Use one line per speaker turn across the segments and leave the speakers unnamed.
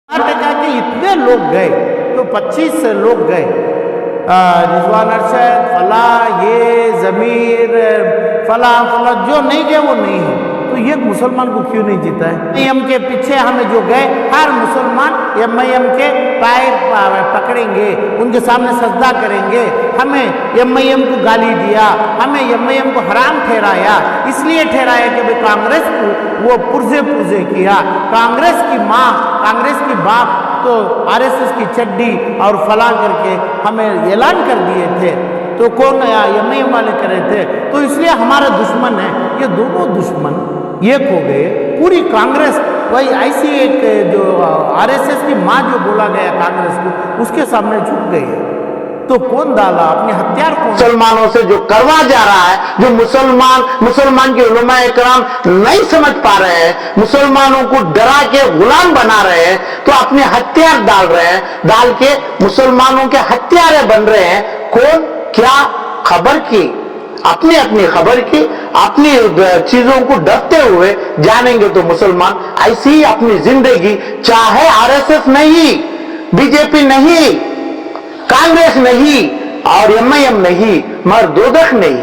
कर्नाटका के इतने लोग गए, तो 25 लोग गए, रिजवान अरशद, फला, ये जमीर, फला फला, जो नहीं गए वो नहीं है। तो ये मुसलमान को क्यों नहीं जीता है? एम के पीछे हमें जो गए, हर मुसलमान एम के पैर पकड़ेंगे, उनके सामने सजदा करेंगे, हमें एम को गाली दिया, हमें एम को हराम ठहराया, इसलिए ठहराया कि भाई कांग्रेस को वो पुर्जे किया, कांग्रेस की माँ, कांग्रेस की बाप तो आरएसएस की चड्डी और फला करके हमें ऐलान कर दिए थे। तो कौन एम वाले कर रहे थे, तो इसलिए हमारा दुश्मन है। ये दोनों दुश्मन एक हो गए, पूरी कांग्रेस वही ऐसी एक जो आरएसएस की माँ जो बोला गया कांग्रेस को, उसके सामने झुक गई है। तो कौन डाला अपने हथियार को? मुसलमानों से जो करवा जा रहा है, जो मुसलमान के उलमा इकराम नहीं समझ पा रहे हैं, मुसलमानों को डरा के गुलाम बना रहे हैं, तो अपने हथियार डाल रहे हैं, डाल के मुसलमानों के हथियारे बन रहे हैं। कौन क्या खबर की, अपनी अपनी खबर की, अपनी चीजों को डरते हुए जानेंगे तो मुसलमान ऐसी ही अपनी जिंदगी, चाहे आरएसएस नहीं, बीजेपी नहीं, कांग्रेस नहीं और एम नहीं, मगर दोजख नहीं।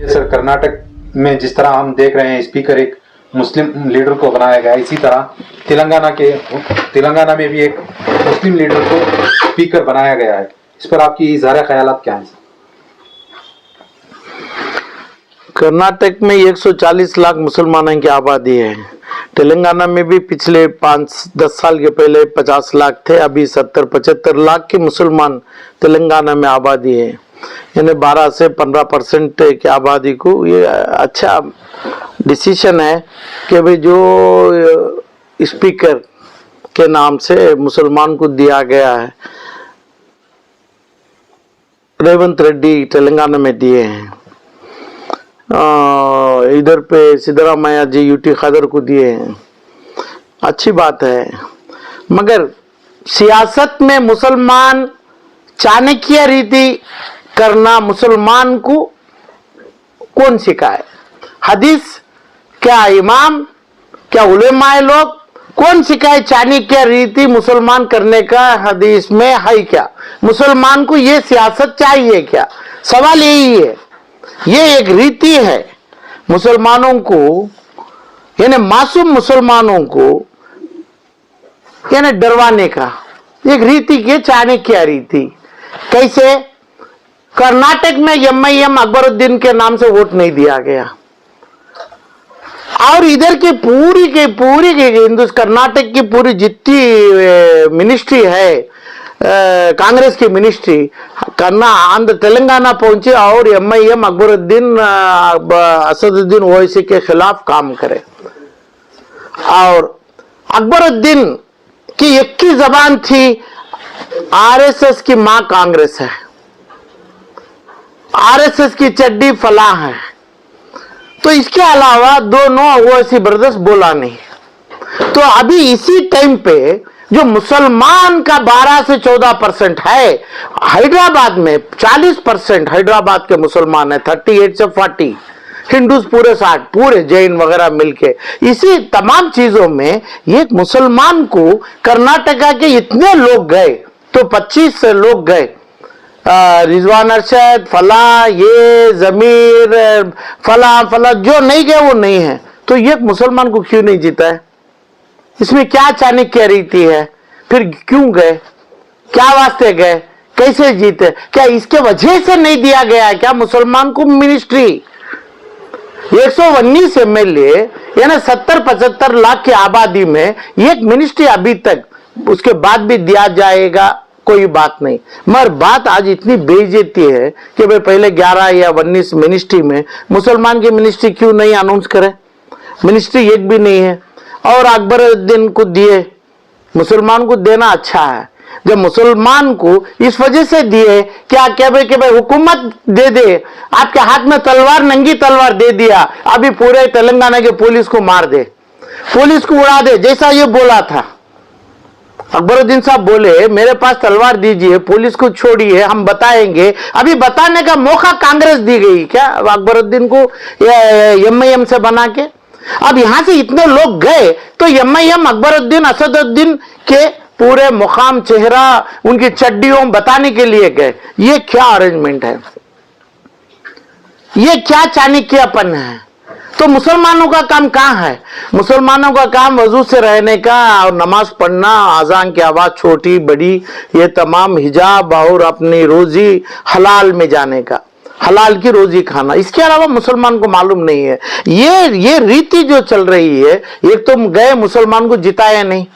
सर, कर्नाटक में जिस तरह हम देख रहे हैं स्पीकर एक मुस्लिम लीडर को बनाया गया, इसी तरह तेलंगाना में भी एक मुस्लिम लीडर को स्पीकर बनाया गया है। इस पर आपकी ज़ाहिर ख्यालात क्या हैं?
कर्नाटक में 140 लाख मुसलमानों की आबादी है। तेलंगाना में भी पिछले 5-10 साल के पहले 50 लाख थे, अभी 70-75 लाख के मुसलमान तेलंगाना में आबादी है। यानी 12 से 15% की आबादी को ये अच्छा डिसीजन है कि भाई जो स्पीकर के नाम से मुसलमान को दिया गया है, रेवंत रेड्डी तेलंगाना में दिए हैं, इधर पे सिद्धरामैया जी यूटी खदर को दिए हैं, अच्छी बात है। मगर सियासत में मुसलमान चाणक्य रीति करना मुसलमान को कौन सिखाए? हदीस क्या, इमाम क्या, उलेमाए लोग कौन सिखाए चाणक्य रीति मुसलमान करने का? हदीस में है क्या? मुसलमान को ये सियासत चाहिए क्या? सवाल यही है। ये एक रीति है मुसलमानों को, यानी मासूम मुसलमानों को यानी डरवाने का एक रीति के, चाणक्य रीति। कैसे? कर्नाटक में एम अकबरुद्दीन के नाम से वोट नहीं दिया गया, और इधर की पूरी कर्नाटक की पूरी जितनी मिनिस्ट्री है, कांग्रेस की मिनिस्ट्री आंध्र तेलंगाना पहुंचे और एम अकबरुद्दीन असदुद्दीन ओवैसी के खिलाफ काम करे। और अकबरुद्दीन की एक ही जबान थी, आरएसएस की मां कांग्रेस है, आरएसएस की चड्डी फला है। तो इसके अलावा दोनों ओवैसी ब्रदर्स बोला नहीं। तो अभी इसी टाइम पे जो मुसलमान का 12 से 14% है, हैदराबाद में 40% हैदराबाद के मुसलमान है, 38 से 40, हिंदूज पूरे 60, पूरे जैन वगैरह मिलके। इसी तमाम चीजों में एक मुसलमान को कर्नाटका के इतने लोग गए, तो 25 लोग गए, रिजवान अरशद, फला, ये जमीर, फला फला, जो नहीं गए वो नहीं है। तो ये मुसलमान को क्यों नहीं जीता है? इसमें क्या चाणक्य रीति है? फिर क्यों गए? क्या वास्ते गए? कैसे जीते? क्या इसके वजह से नहीं दिया गया है क्या मुसलमान को मिनिस्ट्री? 119 एमएलए यानी 70-75 लाख की आबादी में एक मिनिस्ट्री अभी तक, उसके बाद भी दिया जाएगा, कोई बात नहीं। मगर बात आज इतनी बेइज्जती है कि भाई पहले 11 या 19 मिनिस्ट्री में मुसलमान की मिनिस्ट्री क्यों नहीं अनाउंस करे? मिनिस्ट्री एक भी नहीं है। और अकबरुद्दीन को दिए, मुसलमान को देना अच्छा है। जब मुसलमान को इस वजह से दिए क्या भाई हुकूमत दे दे, आपके हाथ में तलवार, नंगी तलवार दे दिया, अभी पूरे तेलंगाना के पुलिस को मार दे, पुलिस को उड़ा दे, जैसा ये बोला था। अकबरुद्दीन साहब बोले मेरे पास तलवार दीजिए, पुलिस को छोड़िए, हम बताएंगे। अभी बताने का मौका कांग्रेस दी गई क्या अकबरुद्दीन को एमआईएम से बना के? अब यहां से इतने लोग गए तो एमआईएम अकबरुद्दीन असदुद्दीन के पूरे मुकाम चेहरा उनकी चड्डियों बताने के लिए गए। ये क्या अरेंजमेंट है? ये क्या चाणक्यपन है? तो मुसलमानों का काम कहां है? मुसलमानों का काम वजू से रहने का और नमाज पढ़ना, अजान की आवाज छोटी बड़ी, ये तमाम हिजाब और अपनी रोजी हलाल में जाने का, हलाल की रोजी खाना, इसके अलावा मुसलमान को मालूम नहीं है। ये रीति जो चल रही है, एक तो गए मुसलमान को जिताया नहीं,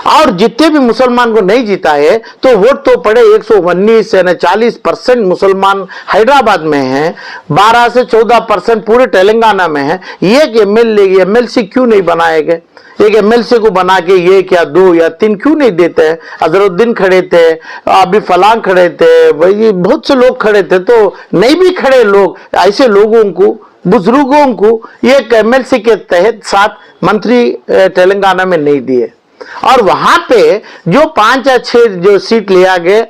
और जितने भी मुसलमान को नहीं जिताए तो वोट तो पड़े 119 यानी 40% मुसलमान हैदराबाद में हैं, 12 से 14% पूरे तेलंगाना में है। एक एमएलसी क्यों नहीं बनाए गए? एक एमएलसी को बना के ये क्या 2 या 3 क्यों नहीं देते हैं? अजहरुद्दीन खड़े थे, अभी फलां खड़े थे, वही बहुत से लोग खड़े थे, तो नहीं भी खड़े लोग, ऐसे लोगों को, बुजुर्गों को एक एमएलसी के तहत 7 मंत्री तेलंगाना में नहीं दिए। और वहां पे जो 5 या 6 जो सीट लिया गया,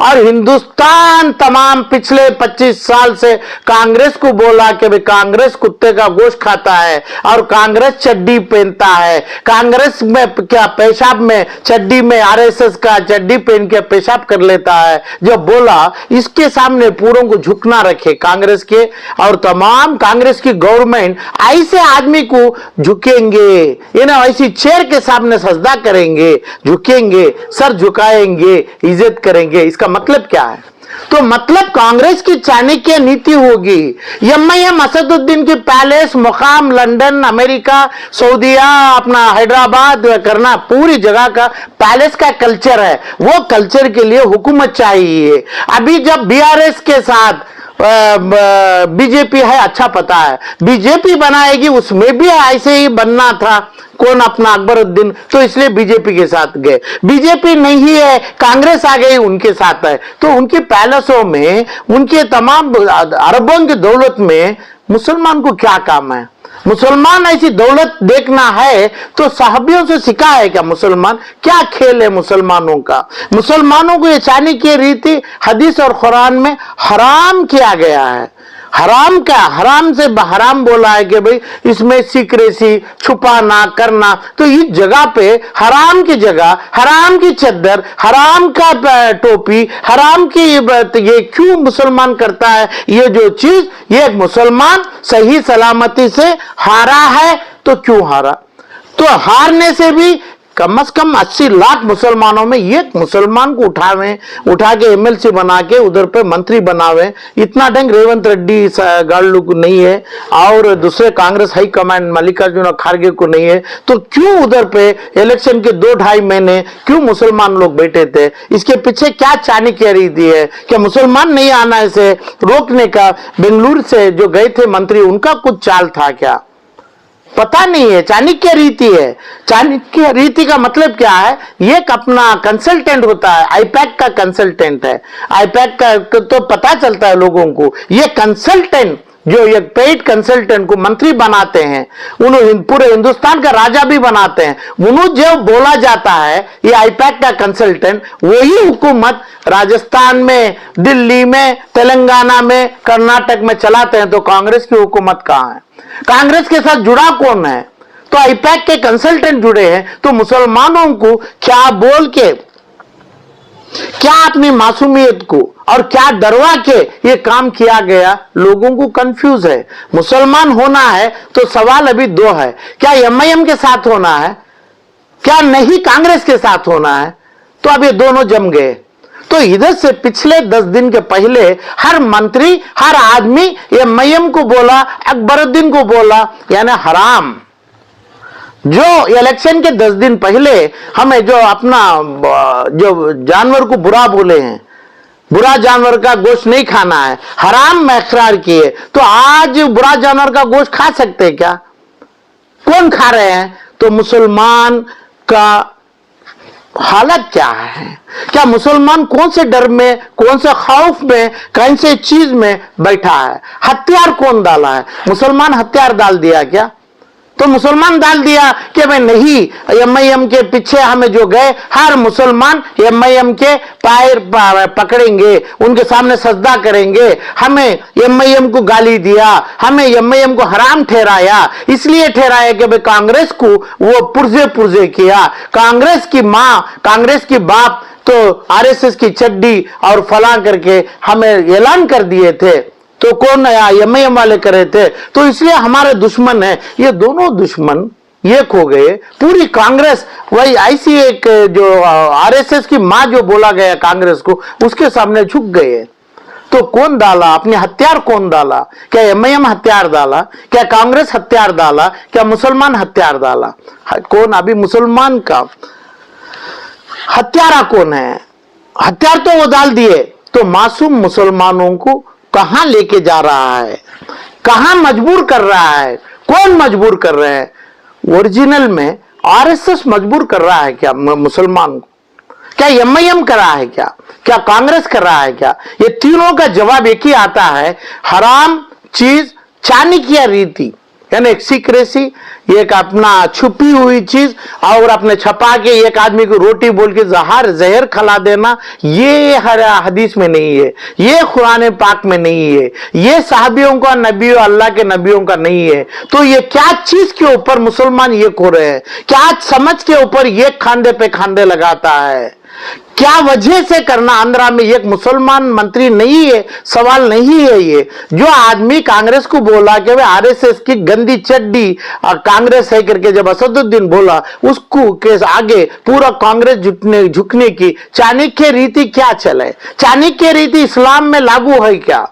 और हिंदुस्तान तमाम पिछले 25 साल से कांग्रेस को बोला कि भाई कांग्रेस कुत्ते का गोश्त खाता है और कांग्रेस चड्डी पहनता है, कांग्रेस में क्या पेशाब में चड्डी में आरएसएस का चड्डी पहन के पेशाब कर लेता है, जो बोला इसके सामने पूरों को झुकना रखे कांग्रेस के, और तमाम कांग्रेस की गवर्नमेंट ऐसे आदमी को झुकेंगे, ये ना ऐसी चेयर के सामने सजदा करेंगे, झुकेंगे, सर झुकाएंगे, इज्जत करेंगे। इसका मतलब क्या है? तो मतलब कांग्रेस की चाणक्य नीति होगी। एमआईएम असदुद्दीन की पैलेस मुकाम लंदन, अमेरिका, सऊदीया, अपना हैदराबाद करना, पूरी जगह का पैलेस का कल्चर है। वो कल्चर के लिए हुकूमत चाहिए। अभी जब बीआरएस के साथ बीजेपी है, अच्छा पता है बीजेपी बनाएगी, उसमें भी ऐसे ही बनना था। कौन? अपना अकबरुद्दीन, तो इसलिए बीजेपी के साथ गए। बीजेपी नहीं है, कांग्रेस आ गई, उनके साथ है। तो उनके पैलेसों में, उनके तमाम अरबों की दौलत में मुसलमान को क्या काम है? मुसलमान ऐसी दौलत देखना है तो साहबियों से सीखा है क्या? मुसलमान क्या खेल है मुसलमानों का? मुसलमानों को ये चाणक्य रीति हदीस और कुरान में हराम किया गया है। हराम क्या? हराम से हराम बोला है कि भाई इसमें सीक्रेसी, छुपाना करना। तो इस जगह पे हराम की जगह हराम की चद्दर, हराम का टोपी, हराम की ये क्यों मुसलमान करता है? ये जो चीज, ये मुसलमान सही सलामती से हारा है तो क्यों हारा? तो हारने से भी कम से कम 80 लाख मुसलमानों में एक मुसलमान को उठा के एमएलसी बना के उधर पे मंत्री बनावे, इतना ढंग रेवंत रेड्डी गाड़ू को नहीं है, और दूसरे कांग्रेस हाई कमांड मल्लिकार्जुन खड़गे को नहीं है। तो क्यों उधर पे इलेक्शन के 2-2.5 महीने क्यों मुसलमान लोग बैठे थे? इसके पीछे क्या चाणक्य रीति है? क्या मुसलमान नहीं आना इसे रोकने का बेंगलुरु से जो गए थे मंत्री, उनका कुछ चाल था क्या? पता नहीं है। चाणक्य रीति है। चाणक्य रीति का मतलब क्या है? एक अपना कंसल्टेंट होता है, आईपैक का कंसल्टेंट है। आईपैक का तो पता चलता है लोगों को। ये कंसल्टेंट जो एक पेड कंसल्टेंट को मंत्री बनाते हैं, उन्होंने पूरे हिंदुस्तान का राजा भी बनाते हैं। उन्होंने जो बोला जाता है, ये आईपैक का कंसल्टेंट, वही हुकूमत राजस्थान में, दिल्ली में, तेलंगाना में, कर्नाटक में चलाते हैं। तो कांग्रेस की हुकूमत कहां है? कांग्रेस के साथ जुड़ा कौन है? तो आईपैक के कंसल्टेंट जुड़े हैं। तो मुसलमानों को क्या बोल के, क्या अपनी मासूमियत को और क्या डरवा के ये काम किया गया? लोगों को कंफ्यूज है। मुसलमान होना है तो सवाल अभी 2 है, क्या एमआईएम के साथ होना है, क्या नहीं कांग्रेस के साथ होना है? तो अब ये दोनों जम गए। तो इधर से पिछले 10 दिन के पहले हर मंत्री, हर आदमी एमआईएम को बोला, अकबरुद्दीन को बोला, यानी हराम। जो इलेक्शन के 10 दिन पहले हमें जो अपना जो जानवर को बुरा बोले हैं, बुरा जानवर का गोश्त नहीं खाना है, हराम में इकरार किए, तो आज बुरा जानवर का गोश्त खा सकते हैं क्या? कौन खा रहे हैं? तो मुसलमान का हालत क्या है? क्या मुसलमान कौन से डर में, कौन से खौफ में, कौन से चीज में बैठा है? हथियार कौन डाला है? मुसलमान हथियार डाल दिया क्या? तो मुसलमान डाल दिया कि भाई नहीं, एमआईएम के पीछे हमें जो गए हर मुसलमान एमआईएम के पैर पकड़ेंगे, उनके सामने सजदा करेंगे। हमें एमआईएम को गाली दिया, हमें एमआईएम को हराम ठहराया, इसलिए ठहराया कि भाई कांग्रेस को वो पुर्जे पुर्जे किया, कांग्रेस की मां, कांग्रेस की बाप तो आरएसएस की चड्डी और फला करके हमें ऐलान कर दिए थे। तो कौन एमआईएम वाले करे थे, तो इसलिए हमारे दुश्मन है। ये दोनों दुश्मन एक हो गए, पूरी कांग्रेस वही ऐसी एक जो आरएसएस की मां जो बोला गया कांग्रेस को, उसके सामने झुक गए। तो कौन डाला अपने हथियार, कौन डाला? क्या एमआईएम हथियार डाला? क्या कांग्रेस हथियार डाला? क्या मुसलमान हथियार डाला? कौन? अभी मुसलमान का हत्यारा कौन है? हथियार तो वो डाल दिए। तो मासूम मुसलमानों को कहां लेके जा रहा है, कहां मजबूर कर रहा है? कौन मजबूर कर रहे हैं? ओरिजिनल में आरएसएस मजबूर कर रहा है क्या मुसलमान को? क्या एमआईएम कर रहा है क्या? क्या कांग्रेस कर रहा है क्या? ये तीनों का जवाब एक ही आता है, हराम चीज, चाणक्य रीति, यानी एक सीक्रेसी, एक अपना छुपी हुई चीज और अपने छपा के एक आदमी को रोटी बोल के जहर खिला देना, ये हर हदीस में नहीं है, ये कुरान पाक में नहीं है, ये साहबियों का, नबियों, अल्लाह के नबियों का नहीं है। तो ये क्या चीज के ऊपर मुसलमान ये हो रहे हैं? क्या समझ के ऊपर ये खांदे पे खांदे लगाता है? क्या वजह से करना? आंध्रा में एक मुसलमान मंत्री नहीं है, सवाल नहीं है ये। जो आदमी कांग्रेस को बोला कि वे आरएसएस की गंदी चड्डी कांग्रेस है करके जब असदुद्दीन बोला, उसको के आगे पूरा कांग्रेस झुकने की चाणक्य रीति क्या चले? चाणक्य रीति इस्लाम में लागू है क्या?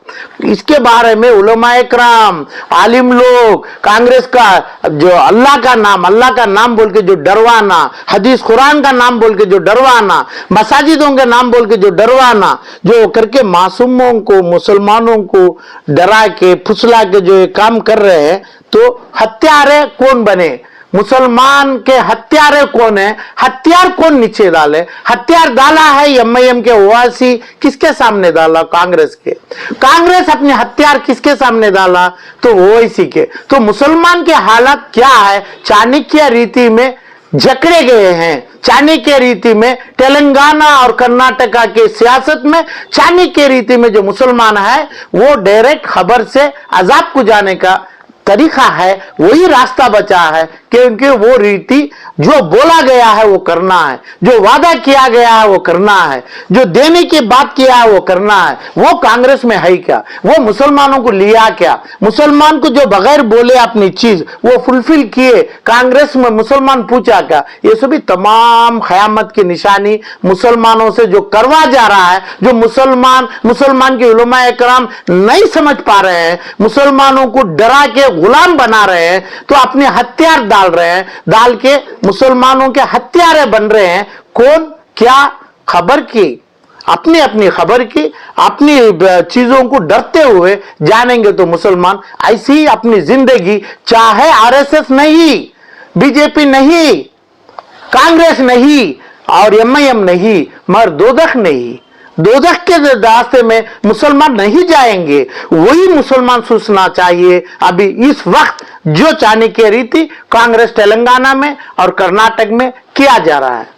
इसके बारे में उलमाए कराम, आलिम लोग, कांग्रेस का जो अल्लाह का नाम बोल के जो डरवाना, हदीस कुरान का नाम बोल के जो डरवाना, मसाजिदों के नाम बोल के जो डरवाना, जो करके मासूमों को, मुसलमानों को डरा के फुसला के जो ये काम कर रहे हैं, तो हत्यारे कौन बने? मुसलमान के हत्यारे कौन है? हथियार कौन नीचे डाले? हथियार डाला है एमआईएम के ओवैसी, किसके सामने डाला? कांग्रेस के। कांग्रेस अपने हथियार किसके सामने डाला? तो ओवैसी के। तो मुसलमान के हालत क्या है? चाणक्य रीति में जकड़े गए हैं। चाणक्य रीति में तेलंगाना और कर्नाटका के सियासत में चाणक्य रीति में जो मुसलमान है वो डायरेक्ट खबर से अजाब को जाने का तरीका है, वही रास्ता बचा है, क्योंकि वो रीति जो बोला गया है वो करना है, जो वादा किया गया है वो करना है, जो देने की बात किया है वो करना है। वो कांग्रेस में है क्या? वो मुसलमानों को लिया क्या? मुसलमान को जो बगैर बोले अपनी चीज वो फुलफिल किए, कांग्रेस में मुसलमान पूछा क्या? ये सभी तमाम क़यामत की निशानी मुसलमानों से जो करवा जा रहा है, जो मुसलमान के उलमाए कराम नहीं समझ पा रहे हैं, मुसलमानों को डरा के गुलाम बना रहे हैं, तो अपने हथियार डाल रहे हैं, डाल के मुसलमानों के हत्यारे बन रहे हैं। कौन? क्या खबर की? अपनी अपनी खबर की, अपनी चीजों को डरते हुए जानेंगे तो मुसलमान ऐसी अपनी जिंदगी, चाहे आरएसएस नहीं, बीजेपी नहीं, कांग्रेस नहीं और एमआईएम नहीं, मगर दोजख नहीं, दोजख के रास्ते में मुसलमान नहीं जाएंगे। वही मुसलमान सोचना चाहिए अभी इस वक्त जो चाणक्य रीति कांग्रेस तेलंगाना में और कर्नाटक में किया जा रहा है।